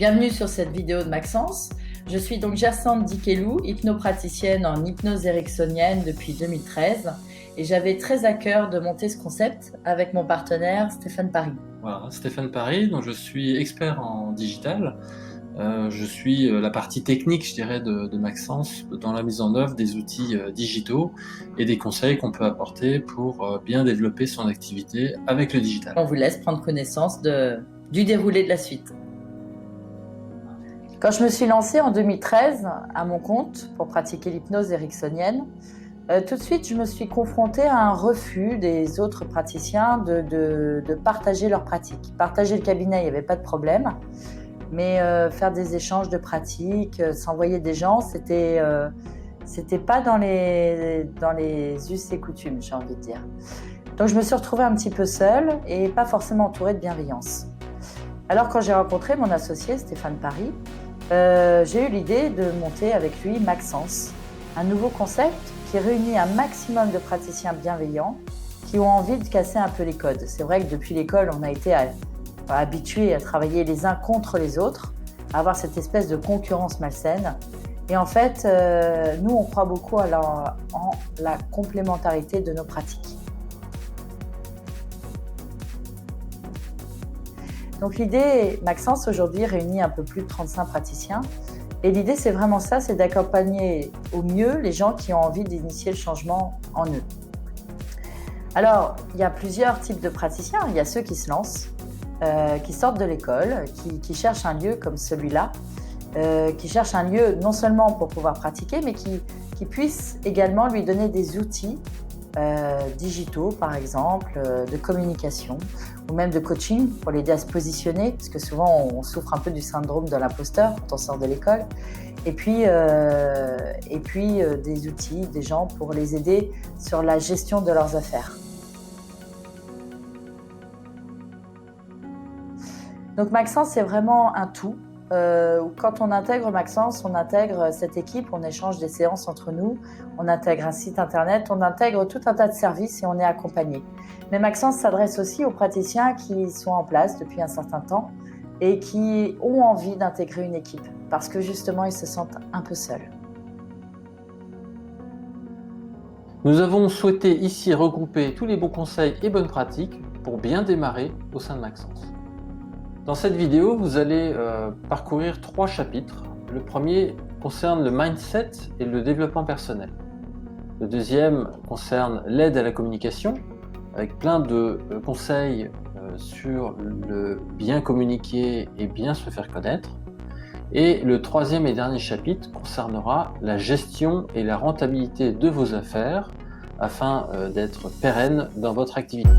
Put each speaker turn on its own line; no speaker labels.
Bienvenue sur cette vidéo de Maxence. Je suis donc Jacinthe Dikelou, hypnopraticienne en hypnose ericksonienne depuis 2013 et j'avais très à cœur de monter ce concept avec mon partenaire Stéphane Paris.
Voilà, Stéphane Paris, donc je suis expert en digital. Je suis la partie technique, je dirais, de Maxence dans la mise en œuvre des outils digitaux et des conseils qu'on peut apporter pour bien développer son activité avec le digital.
On vous laisse prendre connaissance du déroulé de la suite. Quand je me suis lancée en 2013 à mon compte pour pratiquer l'hypnose ericksonienne, tout de suite je me suis confrontée à un refus des autres praticiens de partager leur pratique. Partager le cabinet, il n'y avait pas de problème, mais faire des échanges de pratiques, s'envoyer des gens, c'était pas dans les us et coutumes, j'ai envie de dire. Donc je me suis retrouvée un petit peu seule et pas forcément entourée de bienveillance. Alors quand j'ai rencontré mon associé Stéphane Paris, j'ai eu l'idée de monter avec lui Maxence, un nouveau concept qui réunit un maximum de praticiens bienveillants qui ont envie de casser un peu les codes. C'est vrai que depuis l'école, on a été habitués à travailler les uns contre les autres, à avoir cette espèce de concurrence malsaine. Et en fait, nous, on croit beaucoup en la complémentarité de nos pratiques. Donc l'idée, Maxence aujourd'hui réunit un peu plus de 35 praticiens. Et l'idée, c'est vraiment ça, c'est d'accompagner au mieux les gens qui ont envie d'initier le changement en eux. Alors, il y a plusieurs types de praticiens. Il y a ceux qui se lancent, qui sortent de l'école, qui cherchent un lieu comme celui-là, qui cherchent un lieu non seulement pour pouvoir pratiquer, mais qui puisse également lui donner des outils digitaux, par exemple, de communication ou même de coaching pour l'aider à se positionner, parce que souvent on souffre un peu du syndrome de l'imposteur quand on sort de l'école. Et puis des outils, des gens pour les aider sur la gestion de leurs affaires. Donc Maxence, c'est vraiment un tout. Quand on intègre Maxence, on intègre cette équipe, on échange des séances entre nous, on intègre un site internet, on intègre tout un tas de services et on est accompagné. Mais Maxence s'adresse aussi aux praticiens qui sont en place depuis un certain temps et qui ont envie d'intégrer une équipe parce que justement ils se sentent un peu seuls.
Nous avons souhaité ici regrouper tous les bons conseils et bonnes pratiques pour bien démarrer au sein de Maxence. Dans cette vidéo, vous allez parcourir 3 chapitres. Le premier concerne le mindset et le développement personnel. Le deuxième concerne l'aide à la communication, avec plein de conseils sur le bien communiquer et bien se faire connaître. Et le troisième et dernier chapitre concernera la gestion et la rentabilité de vos affaires afin d'être pérenne dans votre activité.